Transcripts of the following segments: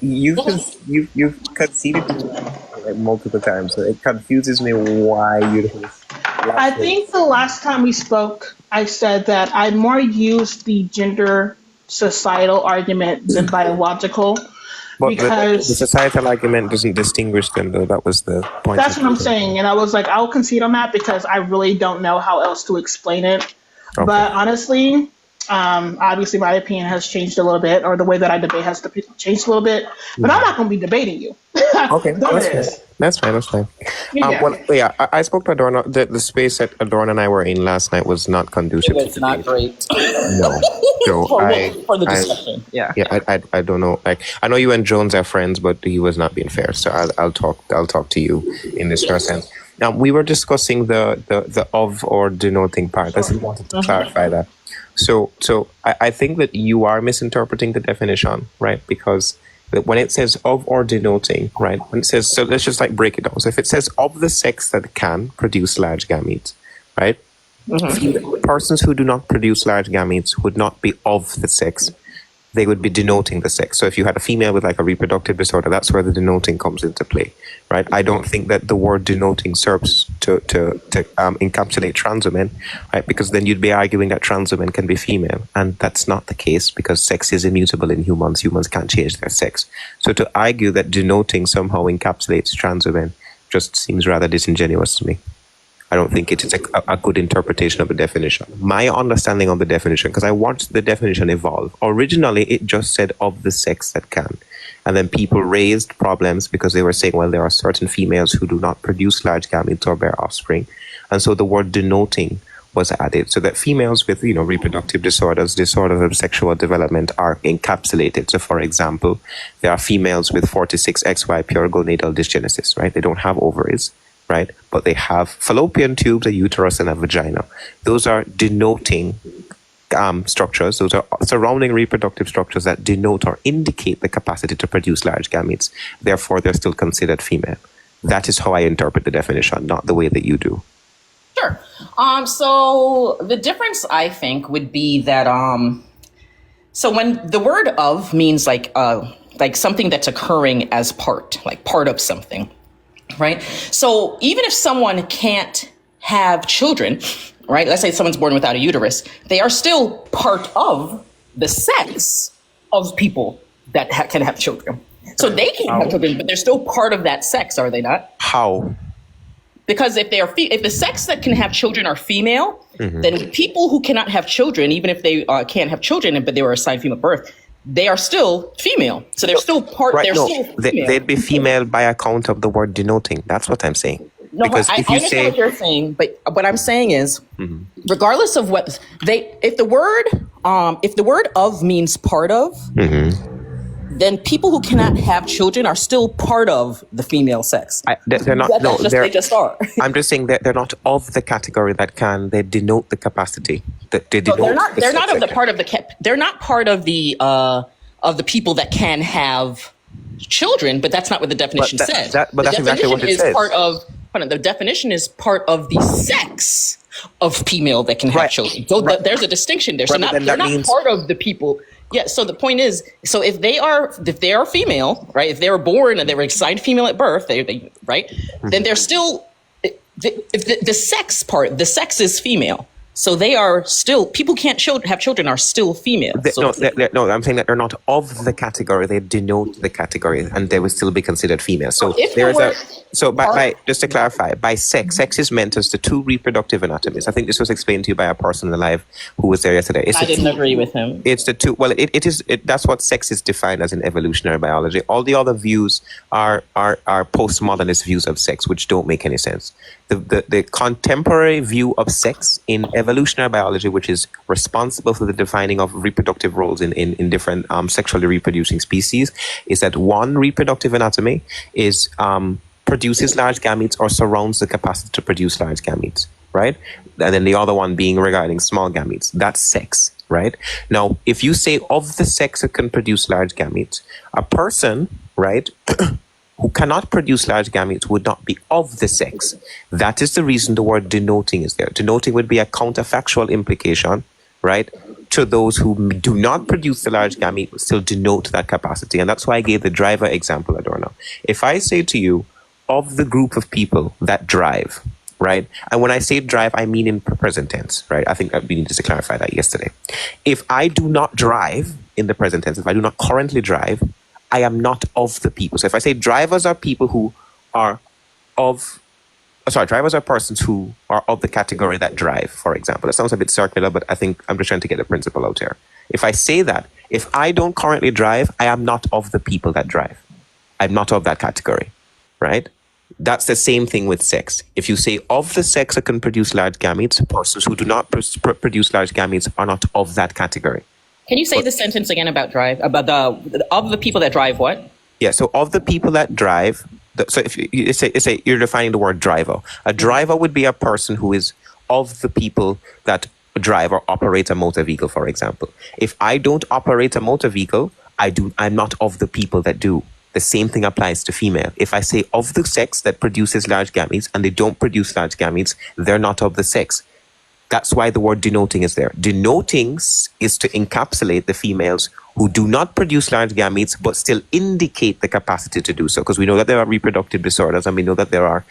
You've conceded to me like multiple times, so it confuses me why you I last name. think the last time we spoke, I said that I more used the gender societal argument than biological But the because societal argument doesn't distinguish them, though. That was the point that's of what I'm it. saying. And I was like, I'll concede on that because I really don't know how else to explain it. Okay. But honestly, obviously my opinion has changed a little bit, or the way that I debate has changed a little bit. But I'm not going to be debating you. Okay, There that's it fine. is. That's fine. That's fine. Yeah. Well, yeah, I spoke to Adorna. The space that Adorna and I were in last night was not It conducive to was not debate. great No. So for the I, discussion. Yeah. yeah, I don't know. Like, I know you and Jones are friends, but he was not being fair. So I'll talk to you in this first sense. Now we were discussing the of or denoting part. I just wanted to clarify that. So I think that you are misinterpreting the definition, right? Because when it says of or denoting, right? When it says, so let's just like break it down. So if it says of the sex that can produce large gametes, right? Persons who do not produce large gametes would not be of the sex. They would be denoting the sex. So if you had a female with like a reproductive disorder, that's where the denoting comes into play, right? I don't think that the word denoting serves to encapsulate trans women, right? Because then you'd be arguing that trans women can be female, and that's not the case because sex is immutable in humans. Humans can't change their sex. So to argue that denoting somehow encapsulates trans women just seems rather disingenuous to me. I don't think it is a good interpretation of the definition. My understanding of the definition, because I watched the definition evolve. Originally, it just said of the sex that can. And then people raised problems because they were saying, well, there are certain females who do not produce large gametes or bear offspring. And so the word denoting was added so that females with, reproductive disorders of sexual development are encapsulated. So, for example, there are females with 46XY pure gonadal dysgenesis, right? They don't have ovaries, right? But they have fallopian tubes, a uterus, and a vagina. Those are denoting structures. Those are surrounding reproductive structures that denote or indicate the capacity to produce large gametes. Therefore, they're still considered female. That is how I interpret the definition, not the way that you do. Sure. So the difference, I think, would be that so when the word of means like something that's occurring as part of something. Right. So even if someone can't have children, right, let's say someone's born without a uterus, they are still part of the sex of people that can have children. So they can't have children, but they're still part of that sex, are they not? How? Because if the sex that can have children are female, then people who cannot have children, even if they can't have children, but they were assigned female birth, they are still female. So they're still part. Right, they're still female. They'd be female by account of the word denoting. That's what I'm saying. No, because I understand what you're saying, but what I'm saying is, regardless of what if the word of means part of, then people who cannot have children are still part of the female sex. They're not. They just are. I'm just saying that they're not of the category that can. They denote the capacity. They denote they're not. They're not of the section. part of the. They're not part of the people that can have children. But that's not what the definition says. But that's exactly what it says. The definition is part of the sex of female that can have children. So there's a distinction there. So they're not part of the people. Yeah. So the point is, so if they are female, right? If they were born and they were assigned female at birth, they right? Then they're still the sex part. The sex is female. So they are still, people can't have children are still female. No, I'm saying that they're not of the category. They denote the category, and they will still be considered female. So just to clarify, by sex is meant as the two reproductive anatomies. I think this was explained to you by a person alive who was there yesterday. I didn't agree with him. It's the two. Well, it is. That's what sex is defined as in evolutionary biology. All the other views are postmodernist views of sex, which don't make any sense. The contemporary view of sex in evolutionary biology, which is responsible for the defining of reproductive roles in different sexually reproducing species, is that one reproductive anatomy is produces large gametes or surrounds the capacity to produce large gametes, right? And then the other one being regarding small gametes. That's sex, right? Now, if you say of the sex that can produce large gametes, a person, right, who cannot produce large gametes would not be of the sex. That is the reason the word denoting is there. Denoting would be a counterfactual implication, right, to those who do not produce the large gamete but still denote that capacity. And that's why I gave the driver example, Adorna. If I say to you, of the group of people that drive, right? And when I say drive, I mean in present tense, right? I think we needed to clarify that yesterday. If I do not drive in the present tense, if I do not currently drive, I am not of the people. So if I say drivers are people who are drivers are persons who are of the category that drive, for example. That sounds a bit circular, but I think I'm just trying to get the principle out here. If I say that, if I don't currently drive, I am not of the people that drive. I'm not of that category, right? That's the same thing with sex. If you say of the sex that can produce large gametes, persons who do not produce large gametes are not of that category. Can you say the sentence again about drive? About of the people that drive what? Yeah, so of the people that drive, so if you say you're defining the word driver. A driver would be a person who is of the people that drive or operate a motor vehicle, for example. If I don't operate a motor vehicle, I'm not of the people that do. The same thing applies to female. If I say of the sex that produces large gametes and they don't produce large gametes, they're not of the sex. That's why the word denoting is there. Denoting is to encapsulate the females who do not produce large gametes but still indicate the capacity to do so. Because we know that there are reproductive disorders and we know that there are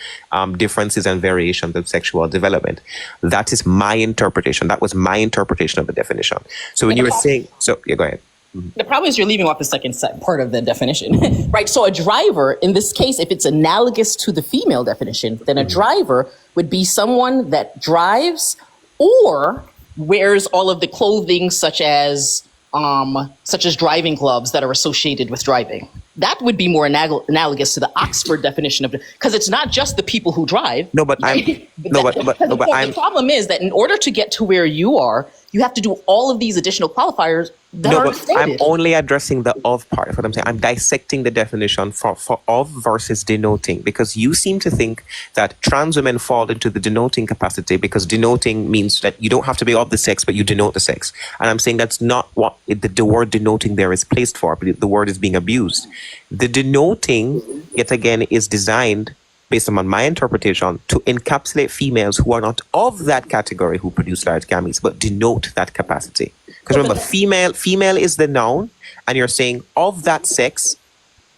differences and variations of sexual development. That is my interpretation. That was my interpretation of the definition. So when you were saying, yeah, go ahead. The problem is you're leaving off the second part of the definition, right? So a driver, in this case, if it's analogous to the female definition, then a driver would be someone that drives or wears all of the clothing such as driving gloves that are associated with driving. That would be more analogous to the Oxford definition of it, because it's not just the people who drive. No, but the problem is that in order to get to where you are, you have to do all of these additional qualifiers that are stated. I'm only addressing the of part. That's what I'm saying. I'm dissecting the definition for of versus denoting, because you seem to think that trans women fall into the denoting capacity because denoting means that you don't have to be of the sex, but you denote the sex. And I'm saying that's not what the word denoting there is placed for, but the word is being abused. The denoting, yet again, is designed based on my interpretation, to encapsulate females who are not of that category who produce large gametes, but denote that capacity. Because remember, female is the noun, and you're saying of that sex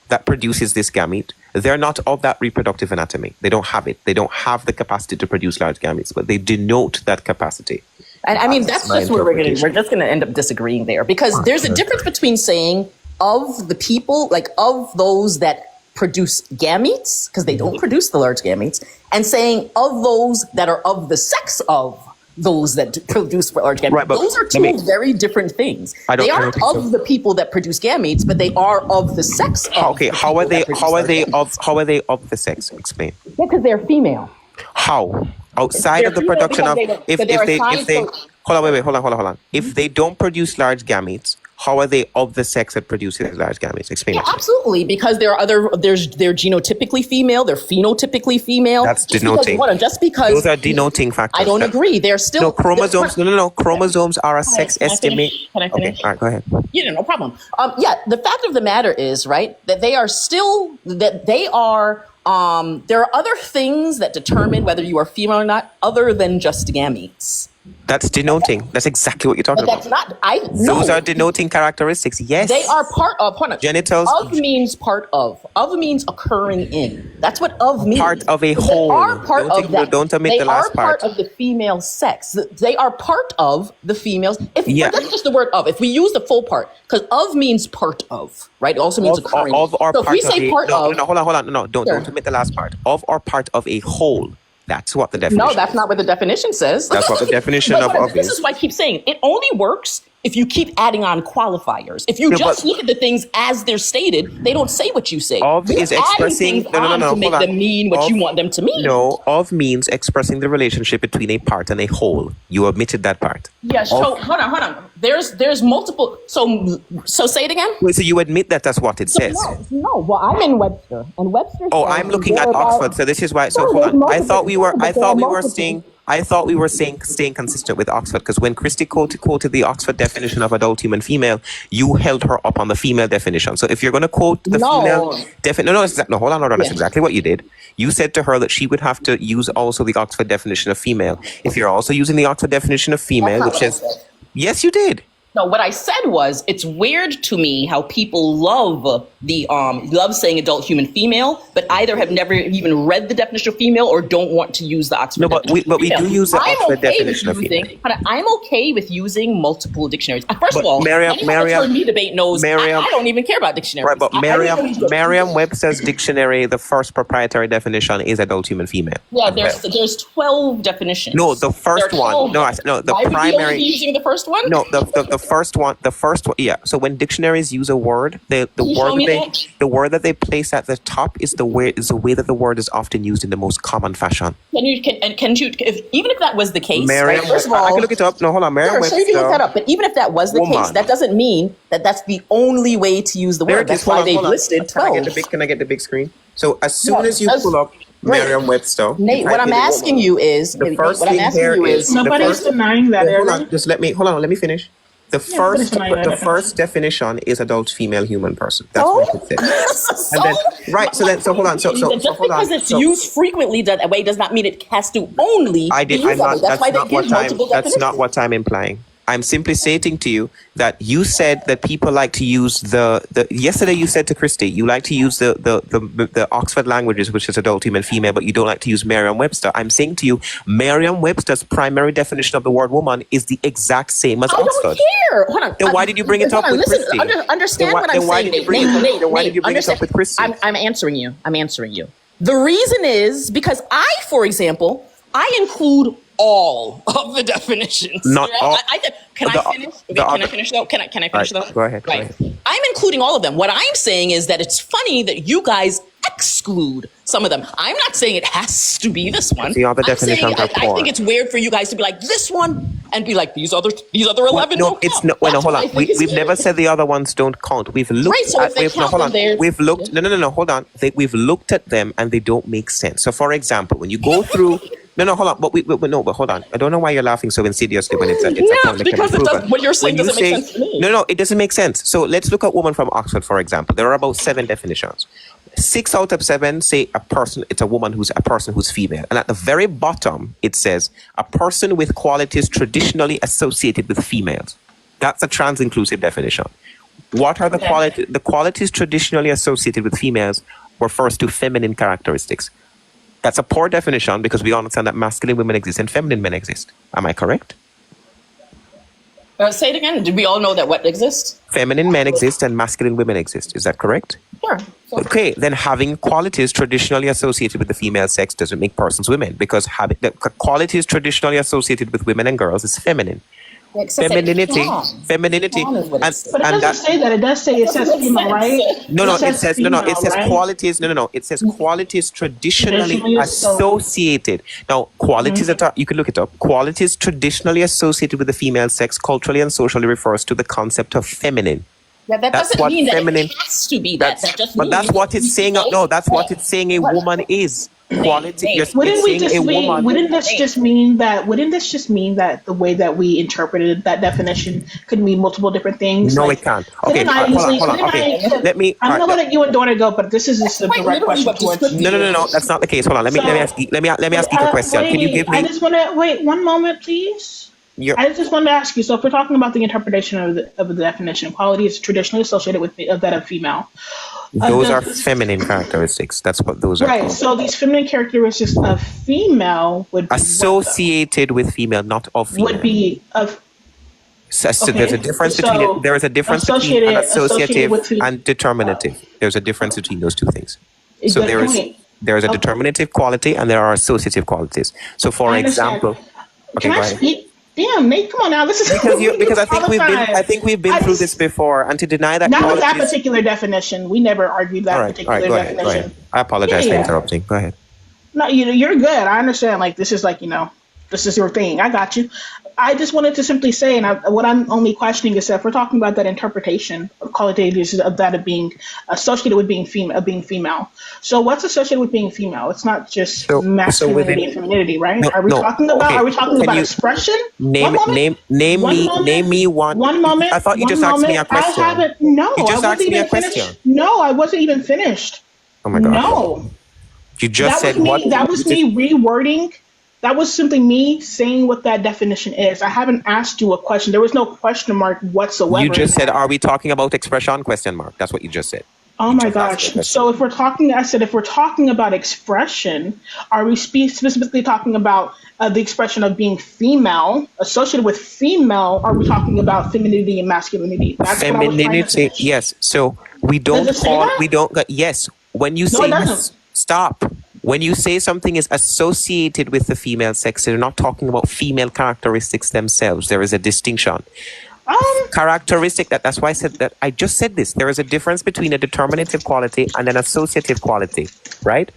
that produces this gamete, they're not of that reproductive anatomy. They don't have it. They don't have the capacity to produce large gametes, but they denote that capacity. And I mean, that's just where we're just going to end up disagreeing there, because there's a difference between saying of the people, like of those that produce gametes, because they don't produce the large gametes, and saying of those that are of the sex of those that produce large gametes. Right, those are two very different things. They aren't of the people that produce gametes, but they are of the sex of. Okay, how are they of the sex? Explain. Yeah, because they're female. How? Outside of the production of if they hold on. If they don't produce large gametes, how are they of the sex that produces large gametes? Explain. Yeah, absolutely, because they're genotypically female, they're phenotypically female. That's denoting. Just because those are denoting factors. I don't agree. They're still chromosomes. No. Chromosomes are a sex estimate. Can I finish? Okay, all right, go ahead. Yeah, no problem. The fact of the matter is, right, that they are still there are other things that determine whether you are female or not, other than just gametes. That's denoting. That's exactly what you're talking about. That's not. Those are denoting characteristics. Yes. They are part of. Genitals. Of means part of. Of means occurring in. That's what of means. Part of a whole. They are part of that. Don't omit the last part. They are part of the female sex. They are part of the females. Forget just the word of. If we use the full part, because of means part of, right? It also means occurring. Of or so part if we say part of. No, hold on. No, don't omit the last part. Of or part of a whole. That's what the definition No, that's not what the definition says. That's what the definition of is. This is why I keep saying it only works if you keep adding on qualifiers. If you just look at the things as they're stated, they don't say what you say. Of is expressing to make them mean what you want them to mean. No, of means expressing the relationship between a part and a whole. You omitted that part. Yeah, so hold on. There's multiple. So say it again. Wait, so you admit that that's what it says? No. Well, I'm in Webster, and Webster. Oh, I'm looking at Oxford. So this is why. So hold on. I thought we were staying consistent with Oxford, because when Christy quoted the Oxford definition of adult human female, you held her up on the female definition. So if you're going to quote the female definition, hold on. That's exactly what you did. You said to her that she would have to use also the Oxford definition of female. If you're also using the Oxford definition of female, which is Yes, you did. No, what I said was it's weird to me how people love love saying adult human female, but either have never even read the definition of female or don't want to use the Oxford. No, but we definition. do use the I'm Oxford okay definition of with female. using, I'm okay with using multiple dictionaries. First But of all, Miriam- anyone that's heard me debate knows Miriam- I don't even care about dictionaries. Right, but I Merriam-Webster's dictionary, the first proprietary definition is adult human female. yeah, there's 12 definitions. No, the first There are one. 12. No, the Why would we only primary. be using the first one? No, the first one. The first one. Yeah. So when dictionaries use a word, the you show word me that that? the word that they place at the top is the way that the word is often used in the most common fashion. Can you even if that was the case? Merriam. Right, first of all, I can look it up. No, hold on. sure, you can look that Merriam-Webster. up. But even if that was the Woman. case, that doesn't mean that that's the only way to use the There word. it is. That's why they've Hold on. listed Can I 12. get the big screen? So as soon as you that's pull up great. Merriam-Webster, Nate, what I'm asking you is, the first what I'm thing asking here you is is, Nobody's denying that, hold Erin. on. Just let me finish. The nobody's denying that. first definition is adult female human person. That's Oh. what it says. And then so hold on. So just hold on. because it's So- used frequently that way does not mean it has to only be used that way. That's why they give multiple That's definitions. not what I'm implying. I'm simply stating to you that you said that people like to use the yesterday you said to Christy you like to use the Oxford languages, which is adult human female, but you don't like to use Merriam-Webster. I'm saying to you, Merriam-Webster's primary definition of the word woman is the exact same as I Oxford. don't care. Hold on. Then why did you bring it up with Listen, Christy? understand Then why- what I'm then why saying. did you bring it up- Nate, then why did you bring it up understand. with Christy? I'm answering you. I'm answering you. The reason is because for example, I include all of the definitions. Not all- Can I finish? Can I finish though? Can I finish though? Go ahead. Right. I'm including all of them. What I'm saying is that it's funny that you guys exclude some of them. I'm not saying it has to be this one. The other I'm saying definitions are I poor. think it's weird for you guys to be like this one and be like these other 11. No, don't it's count. not. Wait, no, That's hold what I on. think is We've weird. never said the other ones don't count. We've looked Right, so at. if they count hold them, on. they're- We've looked. No. Hold on. We've looked at them and they don't make sense. So, for example, when you go through. No, hold on. But hold on. I don't know why you're laughing so insidiously when it's a Yeah, point that can because be it proven. does, what you're saying When you doesn't make say- sense to me. No, it doesn't make sense. So let's look at woman from Oxford, for example. There are about 7 definitions. 6 out of 7 say it's a woman who's a person who's female. And at the very bottom, it says a person with qualities traditionally associated with females. That's a trans-inclusive definition. What are the qualities? The qualities traditionally associated with females refers to feminine characteristics. That's a poor definition because we understand that masculine women exist and feminine men exist. Am I correct? Say it again. Do we all know that what exists? Feminine men exist and masculine women exist. Is that correct? Sure. Okay, then having qualities traditionally associated with the female sex doesn't make persons women because having the qualities traditionally associated with women and girls is feminine. Femininity, Calm is what it says. But it doesn't say that. It does say it says female, right? It says female, right? qualities. No. It says qualities traditionally Traditionally associated. Now, qualities you can look it up. Qualities traditionally associated with the female sex culturally and socially refers to the concept of feminine. Yeah, that That's doesn't what mean that feminine- it has to be that. That just But means that's what it's saying. No, that's what it's saying. A woman is quality. Nate, It's Wouldn't we saying just a mean? woman. Wouldn't this just mean that the way that we interpreted that definition could mean multiple different things? No, Like, it can't. couldn't Okay, I hold on. easily- couldn't Okay, I- let me. I'm gonna let you and Dorna go, but this is just a Quite direct literally question what towards descriptive- you. No. That's not the case. Hold on. Let me ask you. Let me ask you a question. Can you give I me? just want to wait one moment, please. I just wanted to ask you. So, if we're talking about the interpretation of the definition, quality is traditionally associated with that of female. Those the- are feminine characteristics. That's what those are Right. called. So, these feminine characteristics of female would be Associated with female, not of female. would be of So okay, there's a difference so between it. There is a difference between associated- an associated associative with fe- and determinative. There's a difference between those two things. So good point. there is a Okay. determinative quality and there are associative qualities. So for I understand. example, okay, Can go I ahead. speak? Damn, Nate, come on now. This is Because I think all the time. I think we've been through this before, and to deny that Not with that qualities- particular definition. We never argued that all right, particular go ahead, definition. go ahead. I apologize for Yeah. interrupting. Go ahead. No, you're good. I understand. Like this is this is your thing. I got you. I just wanted to simply say, and what I'm only questioning is that if we're talking about that interpretation of qualities of that of being associated with being female. So what's associated with being female? It's not just So masculinity within- and femininity, right? No, Are we no, talking about? okay. Are we talking Can about you expression? Name One moment. name me one. One moment. I thought you one just asked me moment. a question. I haven't. No, You just I asked wasn't me a even finished. question. No, I wasn't even finished. Oh my god. No. You just said what? That was me rewording That was simply me saying what that definition is. I haven't asked you a question. There was no question mark You whatsoever in just said, there. "Are we talking about expression?" Question mark. That's what you just said. Oh You my just asked me a gosh. question. So if we're talking, I said, if we're talking about expression, are we specifically talking about the expression of being female, associated with female? Are we talking about femininity and masculinity? That's what I was trying to Femininity, finish. yes. So Does it say that? yes. When you No, it say, doesn't. stop. When you say something is associated with the female sex, you're not talking about female characteristics themselves. There is a distinction. Um, Characteristic, that's why I said that. I just said this. There is a difference between a determinative quality and an associative quality, right?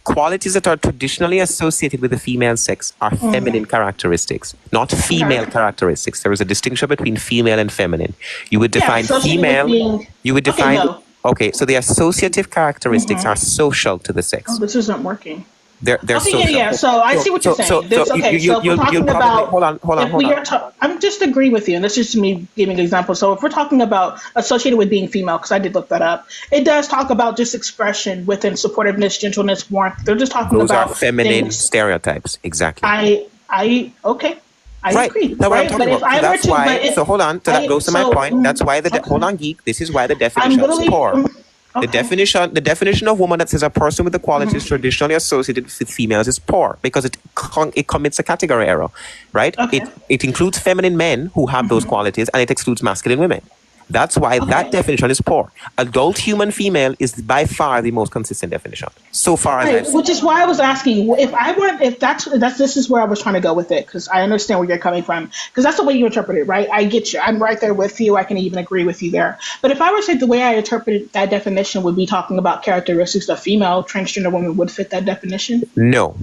Qualities that are traditionally associated with the female sex are feminine characteristics, not female okay. characteristics. There is a distinction between female and feminine. You would Yeah, define associated with female, being. you would Okay, define, go. okay, so the associative characteristics are social to the Oh, sex. this isn't working. They're Okay, yeah, social. yeah. So I see what you're saying. This, okay, so if we're You'll talking probably, about, if hold we on. are, I'm just agreeing with you, and this is just me giving an example. So if we're talking about associated with being female, because I did look that up, it does talk about just expression within supportiveness, gentleness, warmth. They're just talking Those are about feminine things. stereotypes. Exactly. Okay, I Right. agree, That's what I'm right? But talking if about. So I were that's to, why. but So if hold on. So that goes to my point. That's why hold okay, on, geek. This is why the I'm definition is literally, poor. okay. The definition of woman that says a person with the qualities traditionally associated with females is poor because it commits a category error, right? Okay. It includes feminine men who have those qualities and it excludes masculine women. That's why that Okay. definition is poor. Adult human female is by far the most consistent definition. So far as I've Right, seen. which is why I was asking you if that's this is where I was trying to go with it because I understand where you're coming from because that's the way you interpret it, right? I get you. I'm right there with you. I can even agree with you there. But if I were to say the way I interpreted that definition would be talking about characteristics of female transgender women would fit that definition. No.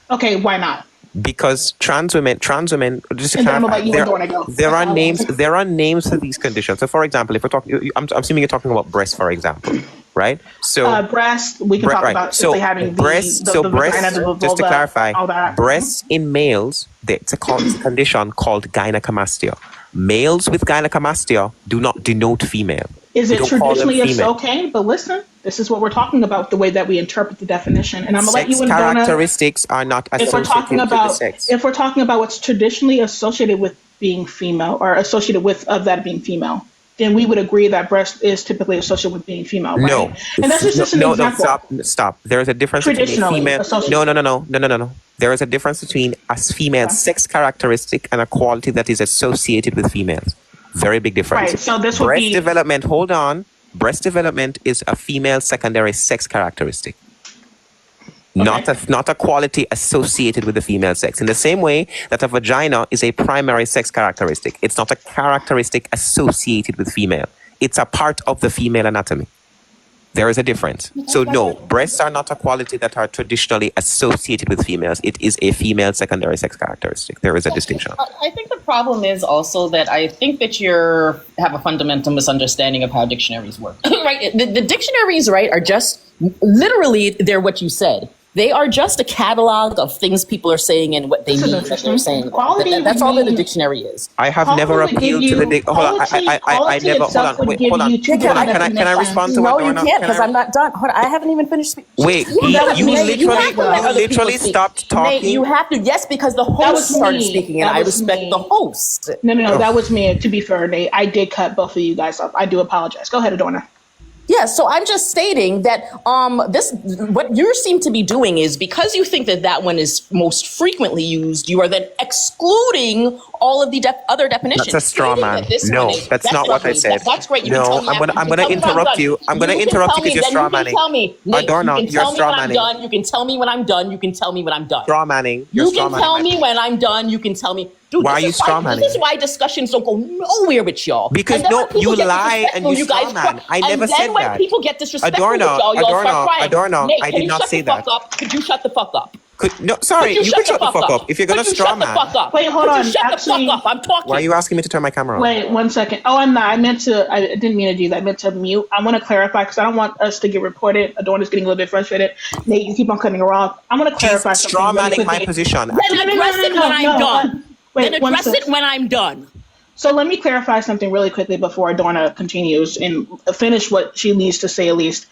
Okay, why not? Because trans women, just to And then I'm gonna clarify, let you and Dorna go. there are names for these conditions. So, for example, if we're talking, I'm assuming you're talking about breast, for example, right? So, Breast. We can talk right. about So simply having breast. the vagina, the vulva, Just to clarify, all that. breasts in males, it's a condition called gynecomastia. Males with gynecomastia do not denote female. Is We it don't call them traditionally female. okay? But listen, this is what we're talking about, the way that we interpret the definition. And I'm gonna let Sex you and Donna, characteristics are not if we're talking associated with the about sex. if we're talking about what's traditionally associated with being female or associated with of that being female, then we would agree that breast is typically associated with being female, right? No, And that's just an no, example. stop. There is a difference between a Traditionally female. associated. No. There is a difference between a female sex characteristic and a quality that is associated with females. Very big difference. Right. So this would Breast be development. Hold on. Breast development is a female secondary sex characteristic. Not a quality associated with the female sex. In the same way that a vagina is a primary sex characteristic, it's not a characteristic associated with female. It's a part of the female anatomy. There is a difference. So no, breasts are not a quality that are traditionally associated with females. It is a female secondary sex characteristic. There is a distinction. I think the problem is also that I think that you have a fundamental misunderstanding of how dictionaries work. Right? The dictionaries, right, are just literally they're what you said. They are just a catalog of things people are saying and what they mean that they're saying. That's all that a dictionary is. I have never appealed to the hold on. I never hold on. Wait, hold on. Can I respond to No, what you Adorna? can't because I'm not done. Hold on, I haven't even finished speaking. Wait, was you me. You have to let other literally people speak. stopped Nate, talking. you have to. Yes, because the was host started me. speaking, and That I was respect me. the host. No, that was me. To be fair, Nate, I did cut both of you guys off. I do apologize. Go ahead, Adorna. Yeah, so I'm just stating that this what you seem to be doing is because you think that that one is most frequently used, you are then excluding all of the other definitions. That's a straw Stating man. that this No, one is- that's not what I lovely. said. That's great. You No, can tell me I'm gonna- after. I'm You gonna can tell me when I'm interrupt done. you. I'm gonna You can interrupt tell you 'cause me, you're then straw you can manning. tell me, Nate, Adorna, you can you're tell me straw when I'm manning. done. You can tell me when I'm done. You can tell me when I'm done. Straw manning. You're You straw can manning. tell me when I'm done. You can tell me. Dude, Why this are you is straw This manning? is why discussions don't go nowhere with y'all. Because And then no, when people you get lie and you disrespectful, straw man. I never and said then when that. people get disrespectful Adorna, with y'all start crying. Adorna, Nate, I can did you not shut say the fuck that. up? Could you shut the fuck up? No, sorry, you could shut the fuck up. If you're gonna Could you straw shut the man. fuck up? Wait, hold Could on. you shut Actually- the fuck up? I'm talking. Why are you asking me to turn my camera on? Wait 1 second. Oh, I'm not. I didn't mean to do that. I meant to mute. I want to clarify because I don't want us to get reported. Adorna's getting a little bit frustrated. Nate, you keep on cutting her off. I want to clarify She's something straw really manning my quickly. position. Then address it when I'm done. Wait, Then one address sec. it when I'm done. So let me clarify something really quickly before Adorna continues and finish what she needs to say at least.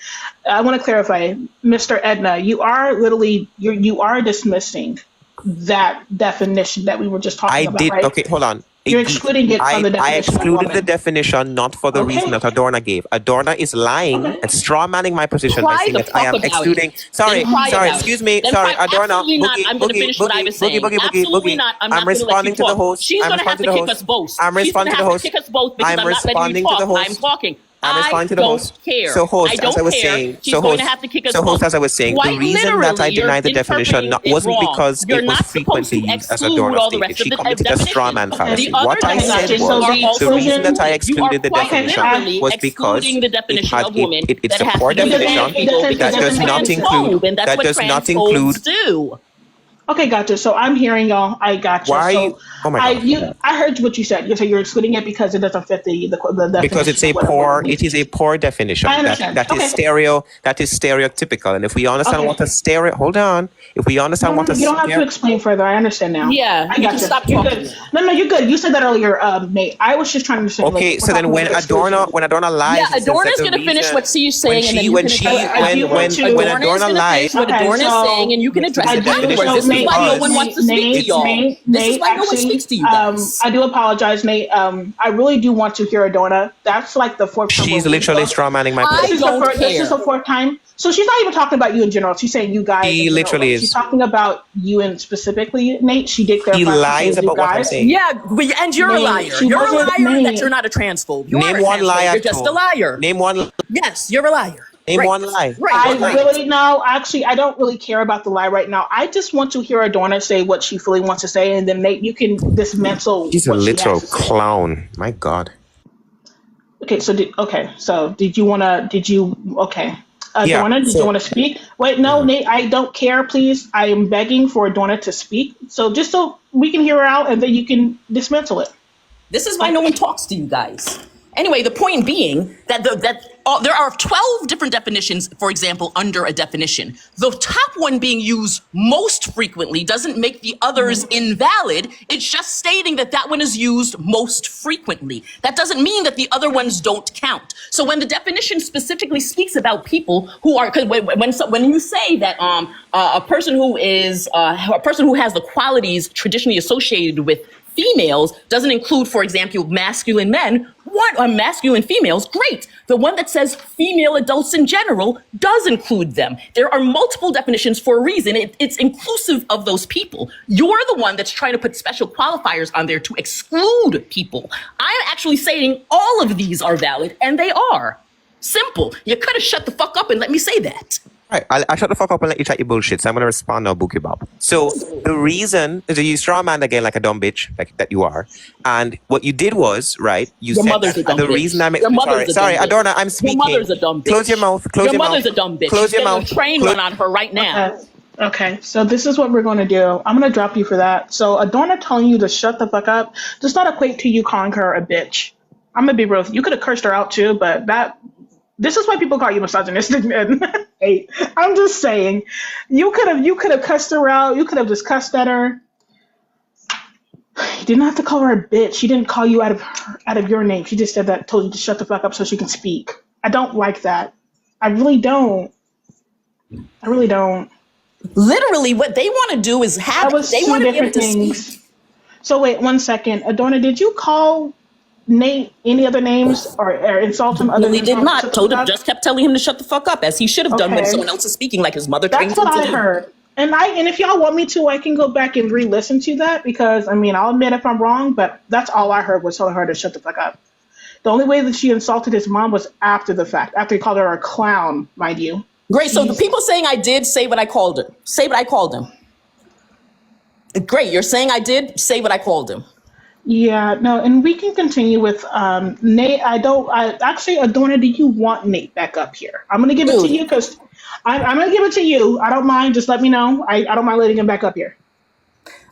I want to clarify, Mr. Edna, you are literally you are dismissing that definition that we were just I talking about, did. right? Okay, hold on. You're excluding it from the I definition of excluded the woman. definition not for the reason Okay. that Adorna gave. Adorna is lying Okay. and straw manning my position by Cry saying the that I fuck am about excluding. it. Sorry, Then cry sorry, about excuse it. me. Then Sorry, cry. Adorna. Absolutely not. Boogie, I'm going to boogie, finish what I boogie, was boogie, saying. boogie, boogie, Absolutely boogie. not. I'm I'm not going to let you responding to the talk. host. She's I'm going to have responding to to the kick host. us both. I'm She's going responding to to the have to host. kick us both because I'm I'm not letting you responding to the talk. I'm host. talking. I'm I responding to the don't host. care. So, I host, as I don't was care. saying, She's going to have to kick us both. as I was saying, the Quite reason that I literally, you're denied the definition interpreting it wasn't wrong. because You're it was not supposed frequently to used, as exclude Adorna all the stated. rest of She the committed a straw definition. man Okay. fallacy. The other What I Okay, said gotcha. definitions So was are the also the reason that I excluded. You are excluded the quite definition literally was because excluding the definition of woman it's that a has poor to do with definition trans people it because that you're does a not include transphobe, and that's what transphobes do. Okay, gotcha. So I'm hearing y'all. I gotcha. why are you. So Oh my god. I heard what you said. So you're excluding it because it doesn't fit the Because it's definition a of what a poor woman it is a is. poor definition I understand. that is Okay. stereotypical, and if we understand Okay. what a stereo hold on if we understand what a You don't have to stereo explain further. I understand now. Yeah, I you can gotcha. stop You're talking good. now. No, you're good. You said that earlier, Nate. I was just trying to understand. Like, okay, we're so then talking about exclusion. when Adorna Yeah, lies and says that Adorna's the going to finish reason what she's when saying, and then she you when can she address it I do want afterwards. to- when Adorna is Adorna going to finish lies what Okay, Adorna is so saying, and you can address I it do. afterwards. So This is why no Nate, one wants to speak to y'all. This is why no one speaks to you guys. I do apologize, Nate. I really do want to hear Adorna. That's like the fourth time she's we're literally straw manning my I This is position. the don't first. This is care. the fourth time. So she's not even talking about you in general. She's saying you guys. She in general, literally right? is. She's talking about you and specifically Nate. She did She clarify. She lies says you about what I'm guys. saying. Yeah, and you're a Nate, liar. she You're a wasn't liar in that Nate. you're not a transphobe. You are Name a one transphobe. lie You're at just a all. liar. Name one. Yes, you're a liar. Name Great. one lie. Great. I Great. really no, actually, I don't really care about the lie right now. I just want to hear Adorna say what she fully wants to say, and then Nate, you can dismantle She's a what she literal has to say. clown. My god. Okay, so did you wanna? Did you? Okay, Yeah. Adorna, did you So want to speak? Wait, no, Nate, I don't care. Please, I am begging for Adorna to speak. So just so we can hear her out, and then you can dismantle it. This is why no one talks to you guys. Anyway, the point being that there are 12 different definitions, for example, under a definition. The top one being used most frequently doesn't make the others invalid. It's just stating that that one is used most frequently. That doesn't mean that the other ones don't count. So when the definition specifically speaks about people who are, because when you say that a person who is a person who has the qualities traditionally associated with females doesn't include, for example, masculine men. What are masculine females? Great. The one that says female adults in general does include them. There are multiple definitions for a reason. It's inclusive of those people. You're the one that's trying to put special qualifiers on there to exclude people. I'm actually saying all of these are valid, and they are. Simple. You could have shut the fuck up and let me say that. right, I'll shut the fuck up and let you chat your bullshit. So I'm gonna respond now, Bookie Bob. So the reason is that you straw man again like a dumb bitch, like that you are. And what you did was, right, you Your said mother's that, a dumb and the bitch. reason I'm Your mother's a sorry, dumb bitch. Adorna, I'm speaking. Your mother's a dumb bitch. Close your mouth. Close your mouth. Your mother's a dumb bitch. Close She's your getting mouth. a train run on her right now. Okay, so this is what we're going to do. I'm going to drop you for that. So Adorna telling you to shut the fuck up does not equate to you calling her a bitch. I'm going to be real. You could have cursed her out too, but this is why people call you misogynistic men. Hey, I'm just saying, you could have cussed her out. You could have just cussed at her. You didn't have to call her a bitch. She didn't call you out of your name. She just said that, told you to shut the fuck up so she can speak. I don't like that. I really don't. I really don't. Literally, what they want to do is That was they two want to be able different to things. speak. So wait 1 second, Adorna, did you call Nate any other names or insult him other No, he than did shut not. the Told fuck him, up? just kept telling him to shut the fuck up, as he should have done when Okay. someone else is speaking, like his mother trained That's him what to I do. heard. And if y'all want me to, I can go back and re-listen to that because I mean I'll admit if I'm wrong, but that's all I heard was telling her to shut the fuck up. The only way that she insulted his mom was after the fact, after he called her a clown, mind you. Great. So the people saying I did say what I called him. Say what I called him. Great. You're saying I did say what I called him. Yeah, no, and we can continue with Nate. Actually, Adorna, do you want Nate back up here? I'm gonna give it to Dude. you because I'm gonna give it to you. I don't mind. Just let me know. I don't mind letting him back up here.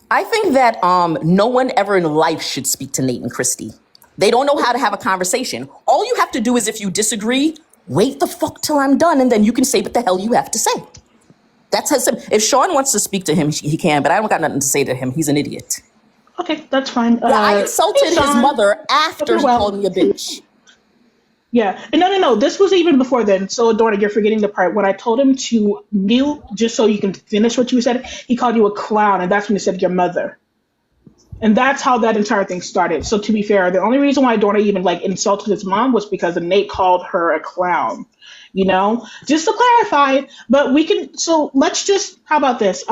I think that no one ever in life should speak to Nate and Christy. They don't know how to have a conversation. All you have to do is, if you disagree, wait the fuck till I'm done, and then you can say what the hell you have to say. That's how simple. If Sean wants to speak to him, he can, but I don't got nothing to say to him. He's an idiot. Okay, that's fine. Yeah, I insulted hey, his Sean. mother after Okay, he well. called me a bitch. Yeah, and no. This was even before then. So, Adorna, you're forgetting the part when I told him to mute just so you can finish what you said. He called you a clown, and that's when he said your mother. And that's how that entire thing started. So, to be fair, the only reason why Adorna even like insulted his mom was because Nate called her a clown. Just to clarify. But we can. So let's just. How about this?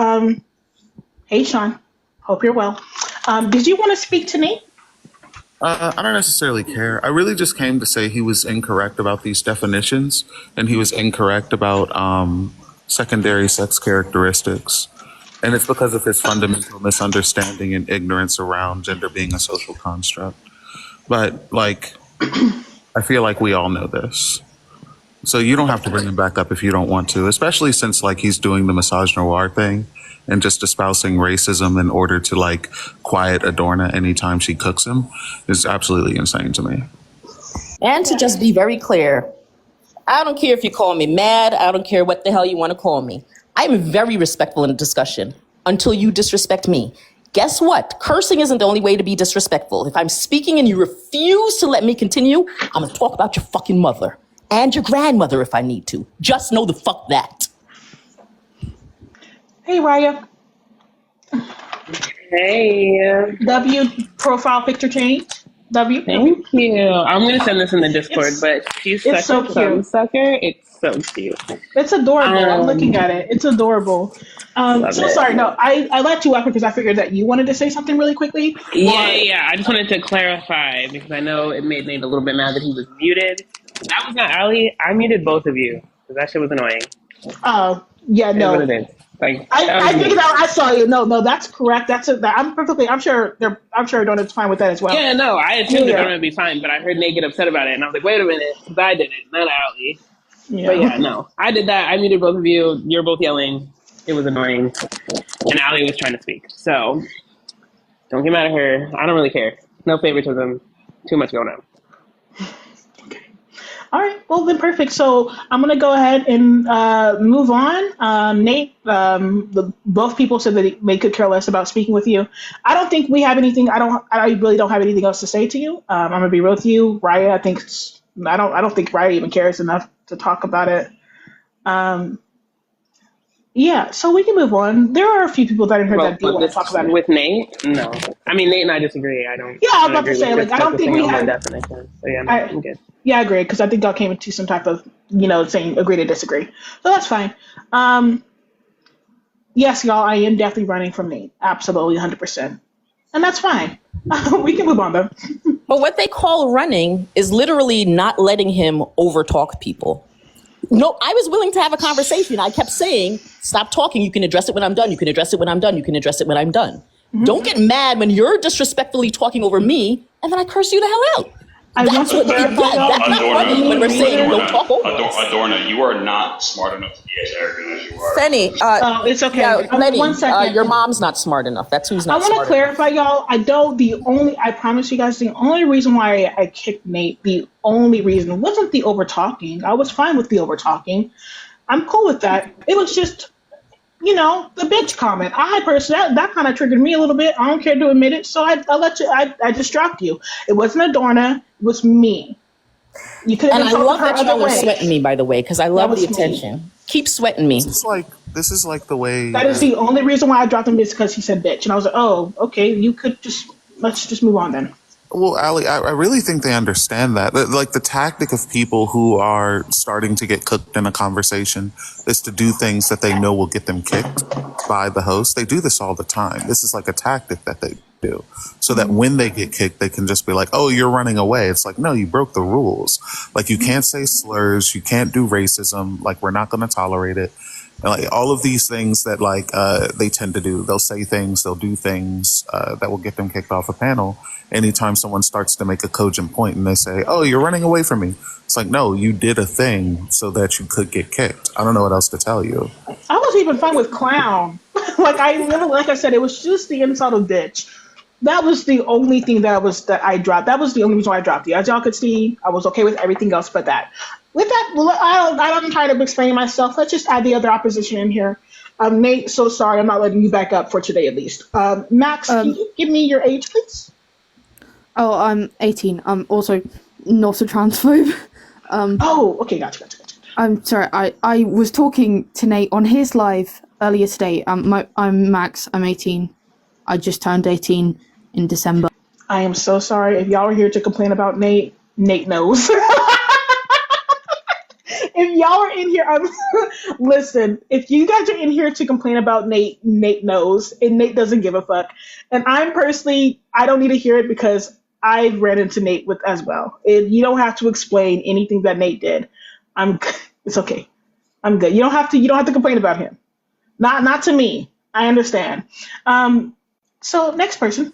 Hey, Sean. Hope you're well. Did you want to speak to Nate? I don't necessarily care. I really just came to say he was incorrect about these definitions, and he was incorrect about secondary sex characteristics. And it's because of his fundamental misunderstanding and ignorance around gender being a social construct. But, like, I feel like we all know this. So you don't have to bring him back up if you don't want to, especially since, like, he's doing the massage noir thing and just espousing racism in order to, like, quiet Adorna anytime she cooks him is absolutely insane to me. And to just be very clear, I don't care if you call me mad. I don't care what the hell you want to call me. I'm very respectful in a discussion until you disrespect me. Guess what? Cursing isn't the only way to be disrespectful. If I'm speaking and you refuse to let me continue, I'm going to talk about your fucking mother and your grandmother if I need to. Just know the fuck that. Hey, Raya. Hey. W profile picture change. W. Thank you. I'm gonna send this in the Discord, but she's it's such so a thumb cute. sucker. It's so cute. It's adorable. I'm looking at it. It's adorable. Love it. Sorry. No, I let you up because I figured that you wanted to say something really quickly. Yeah. I just wanted to clarify because I know it made Nate a little bit mad that he was muted. That was not Ali. I muted both of you because that shit was annoying. Yeah, no. It is what it is. Like, I figured out. I saw you. No, that's correct. I'm sure. I'm sure Donut's fine with that as well. Yeah, no, I assumed that Donut would be fine, but I heard Nate get upset about it, and I was like, wait a minute, because I did it, not Ali. Yeah. But yeah, no, I did that. I muted both of you. You're both yelling. It was annoying, and Ali was trying to speak. So don't get mad at her. I don't really care. No favoritism. Too much going on. All right, well then perfect. So I'm gonna go ahead and move on. Nate, both people said that they could care less about speaking with you. I don't think we have anything. I really don't have anything else to say to you. I'm gonna be real with you, Raya. I don't think Raya even cares enough to talk about it. Yeah, so we can move on. There are a few people that I heard that do want to talk about it. With Nate, no. I mean, Nate and I disagree. I don't. Yeah, I was about to say, like, I don't think we have definition. So yeah, I'm good. Yeah, I agree, because I think y'all came into some type of, saying agree to disagree. So that's fine. Yes, y'all, I am definitely running from Nate. Absolutely, 100%. And that's fine. We can move on, though. But what they call running is literally not letting him overtalk people. No, I was willing to have a conversation. I kept saying, stop talking. You can address it when I'm done. You can address it when I'm done. You can address it when I'm done. Mm-hmm. Don't get mad when you're disrespectfully talking over me and then I curse you the hell out. That's what that's not funny when we're saying don't talk over us. Adorna, you are not smart enough to be as arrogant as you are. Fenny, it's okay. Yeah, Lenny, 1 second. Your mom's not smart enough. That's who's not smart enough. I want to clarify, y'all. I promise you guys, the only reason why I kicked Nate, the only reason wasn't the over talking. I was fine with the over talking. I'm cool with that. It was just, the bitch comment. I personally, that kind of triggered me a little bit. I don't care to admit it, so I just dropped you. It wasn't Adorna, it was me. You could have. And I love that y'all are sweating me, by the way, because I love the attention. Me. Keep sweating me. This is like the way. That is the only reason why I dropped him is because he said bitch, and I was like, oh, okay, let's just move on then. Well, Ali, I really think they understand that. Like, the tactic of people who are starting to get cooked in a conversation is to do things that they know will get them kicked by the host. They do this all the time. This is like a tactic that they do. So that when they get kicked, they can just be like, oh, you're running away. It's like, no, you broke the rules. Like, you can't say slurs. You can't do racism. Like, we're not going to tolerate it. And like all of these things that they tend to do. They'll say things, they'll do things that will get them kicked off a panel. Anytime someone starts to make a cogent point and they say, oh, you're running away from me. It's like, no, you did a thing so that you could get kicked. I don't know what else to tell you. I was even fine with clown. like I said, it was just the insult of bitch. That was the only thing that I dropped. That was the only reason why I dropped you. As y'all could see, I was okay with everything else but that. With that, I don't try to explain myself. Let's just add the other opposition in here. Nate, so sorry, I'm not letting you back up for today at least. Max, can you give me your age, please? Oh, I'm 18. I'm also not a transphobe. Oh, okay, gotcha. I'm sorry. I was talking to Nate on his live earlier today. I'm Max. I'm 18. I just turned 18 in December. I am so sorry. If y'all are here to complain about Nate, Nate knows. If y'all are in here, listen. If you guys are in here to complain about Nate, Nate knows, and Nate doesn't give a fuck. And I'm personally, I don't need to hear it because I ran into Nate with as well. You don't have to explain anything that Nate did. It's okay. I'm good. You don't have to. You don't have to complain about him. Not to me. I understand. So next person.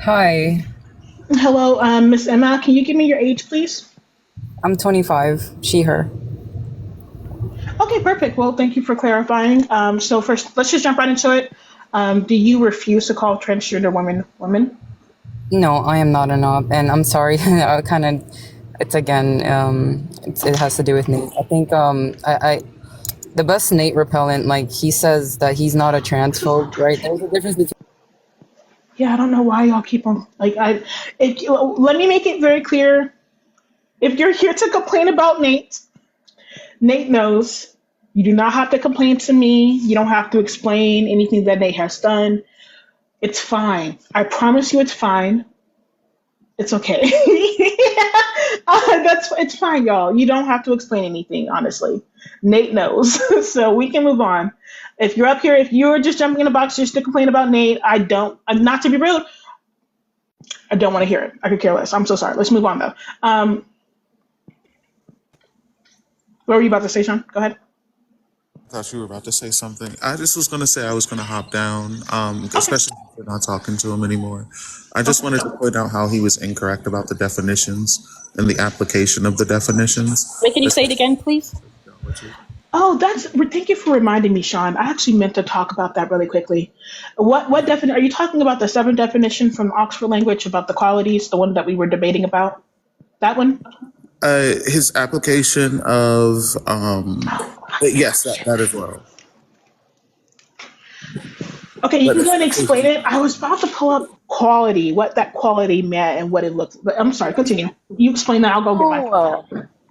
Hi, Hello, Miss Emma. Can you give me your age, please? I'm 25. She, her. Okay, perfect. Well, thank you for clarifying. So first, let's just jump right into it. Do you refuse to call transgender women women? No, I am not an op, and I'm sorry. I kind of, it's again, it has to do with Nate. I think the best Nate repellent, like he says that he's not a transphobe, right? There's a difference between. Yeah, I don't know why y'all keep on like I. Let me make it very clear. If you're here to complain about Nate, Nate knows. You do not have to complain to me. You don't have to explain anything that Nate has done. It's fine. I promise you, it's fine. It's okay. It's fine, y'all. You don't have to explain anything, honestly. Nate knows. So we can move on. If you're up here, if you're just jumping in the box just to complain about Nate, I'm not to be rude. I don't want to hear it. I could care less. I'm so sorry. Let's move on though. What were you about to say, Sean? Go ahead. I thought you were about to say something. I just was going to say I was going to hop down, Okay. especially if you're not talking to him anymore. I just wanted to point out how he was incorrect about the definitions and the application of the definitions. Wait, can you say it again, please? Oh, thank you for reminding me, Sean. I actually meant to talk about that really quickly. What definition are you talking about? The seventh definition from Oxford Language about the qualities, the one that we were debating about? That one? His application of, yes, that as well. Okay, you But can go ahead and explain especially, it. I was about to pull up quality, what that quality meant and what it looked. But I'm sorry, continue. You explain that. I'll go get my. Oh,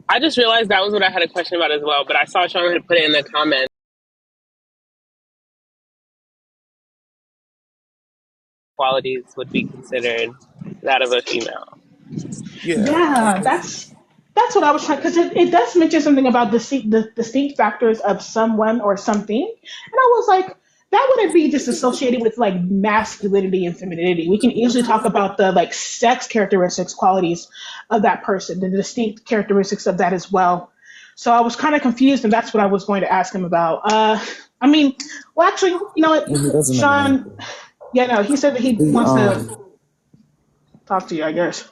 I just realized that was what I had a question about as well, but I saw Sean had put it in the comments. Qualities would be considered that of a female. yeah. Yeah, that's what I was trying because it does mention something about the distinct factors of someone or something, and I was like, that wouldn't be just associated with like masculinity and femininity. We can easily talk about the like sex characteristics, qualities of that person, the distinct characteristics of that as well. So I was kind of confused, and that's what I was going to ask him about. I mean, well, actually, you know what, He doesn't have an Sean? answer. Yeah, no, he said that he The, wants to talk to you. I guess.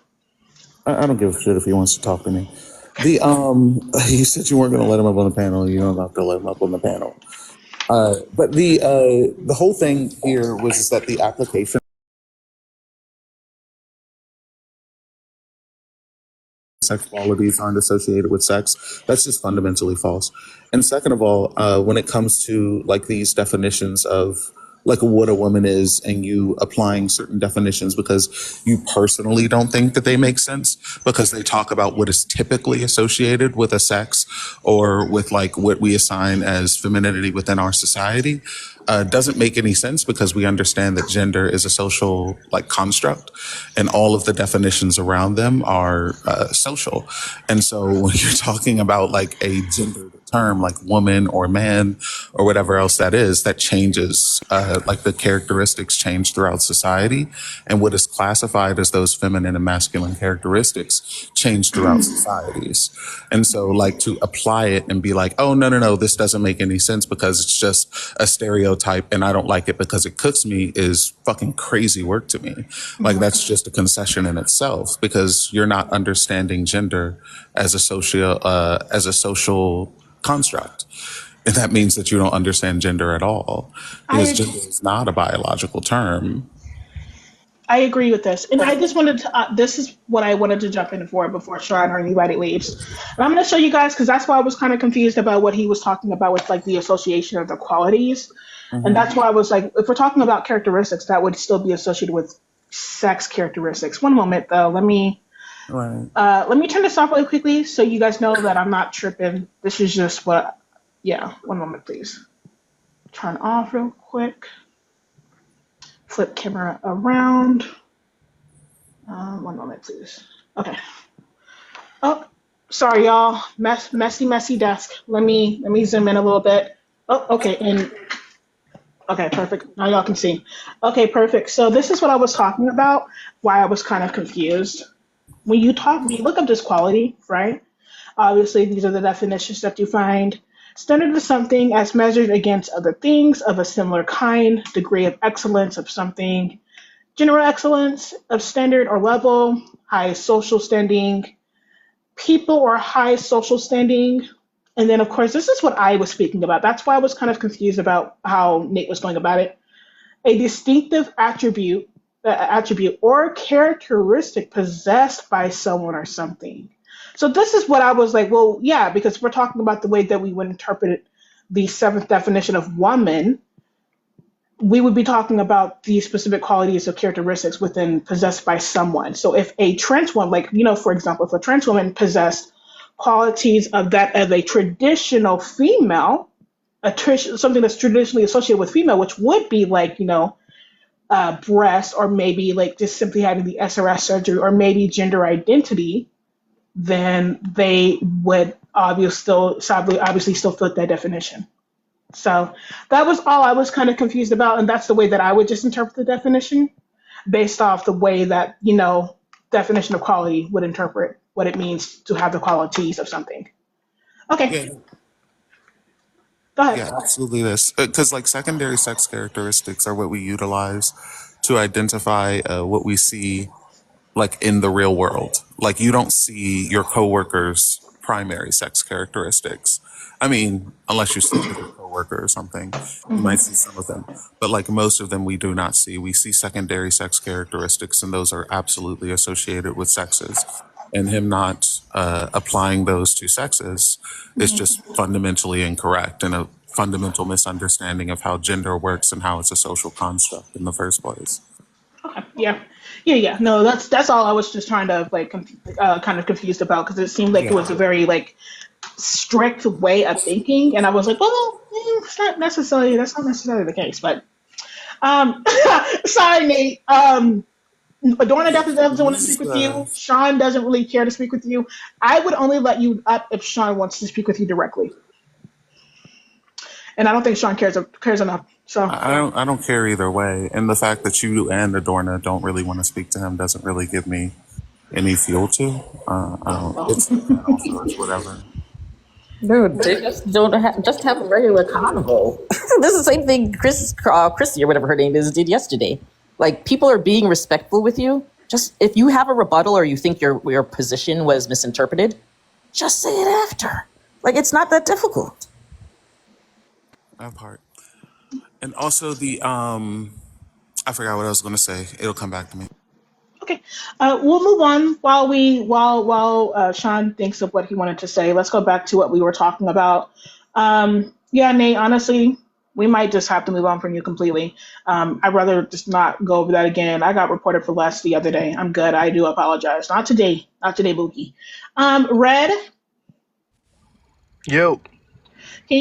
I don't give a shit if he wants to talk to me. The you said you weren't going to let him up on the panel. You're not going to let him up on the panel. But the whole thing here was is that the application sex qualities aren't associated with sex. That's just fundamentally false. And second of all, when it comes to like these definitions of like what a woman is and you applying certain definitions because you personally don't think that they make sense because they talk about what is typically associated with a sex or with like what we assign as femininity within our society, doesn't make any sense because we understand that gender is a social like construct and all of the definitions around them are social. And so when you're talking about like a gendered term like woman or man or whatever else that is, that changes, like the characteristics change throughout society, and what is classified as those feminine and masculine characteristics change throughout societies. And so like to apply it and be like, oh no, this doesn't make any sense because it's just a stereotype and I don't like it because it cooks me is fucking crazy work to me. Like that's just a concession in itself because you're not understanding gender as a social construct. And that means that you don't understand gender at all because I gender is not a biological term. I agree with this, and I just wanted to. This is what I wanted to jump in for before Sean or anybody leaves. And I'm going to show you guys because that's why I was kind of confused about what he was talking about with like the association of the qualities, and that's why I was like, if we're talking about characteristics, that would still be associated with sex characteristics. One moment though. Right. Let me turn this off really quickly so you guys know that I'm not tripping. This is just what. Yeah. One moment, please. Turn off real quick. Flip camera around. One moment, please. Okay. Oh, sorry, y'all. Messy desk. Let me zoom in a little bit. Oh, okay, and okay, perfect. Now y'all can see. Okay, perfect. So this is what I was talking about. Why I was kind of confused. When you look up this quality, right? Obviously, these are the definitions that you find. Standard is something as measured against other things of a similar kind, degree of excellence of something, general excellence of standard or level, high social standing, people or high social standing. And then, of course, this is what I was speaking about. That's why I was kind of confused about how Nate was going about it. A distinctive attribute or characteristic possessed by someone or something. So this is what I was like, well, yeah, because we're talking about the way that we would interpret the seventh definition of woman, we would be talking about the specific qualities or characteristics within possessed by someone. So if a trans woman, like, for example, if a trans woman possessed qualities of that of a traditional female, something that's traditionally associated with female, which would be like, breast, or maybe like just simply having the SRS surgery, or maybe gender identity, then they would obviously still fit that definition. So that was all I was kind of confused about, and that's the way that I would just interpret the definition based off the way that, definition of quality would interpret what it means to have the qualities of something. Okay, Yeah. go ahead. Yeah, absolutely. This because like secondary sex characteristics are what we utilize to identify what we see like in the real world. Like you don't see your coworker's primary sex characteristics. I mean, unless you sleep with your coworker or something, you might see some of them. But like most of them, we do not see. We see secondary sex characteristics, and those are absolutely associated with sexes. And him not applying those to sexes is just fundamentally incorrect and a fundamental misunderstanding of how gender works and how it's a social construct in the first place. Okay, yeah. No, that's all I was just trying to like kind of confused about, because it seemed like it Yeah. was a very like strict way of thinking, and I was like, well, that's not necessarily the case. But sorry, Nate. Adorna Yeah. definitely doesn't want to speak He's, with you. Sean doesn't really care to speak with you. I would only let you up if Sean wants to speak with you directly, and I don't think Sean cares enough. So I don't care either way. And the fact that you and Adorna don't really want to speak to him doesn't really give me any fuel to. I don't. well, It's also it's whatever. Dude, they just don't just have a regular convo. This is the same thing Chrissy or whatever her name is did yesterday. Like, people are being respectful with you. Just if you have a rebuttal or you think your position was misinterpreted, just say it after. Like, it's not that difficult. That part. And also I forgot what I was going to say. It'll come back to me. okay, we'll move on while Sean thinks of what he wanted to say. Let's go back to what we were talking about. Yeah, Nate. Honestly, we might just have to move on from you completely. I'd rather just not go over that again. I got reported for less the other day. I'm good. I do apologize. Not today, Bookie. Red, Yo. can you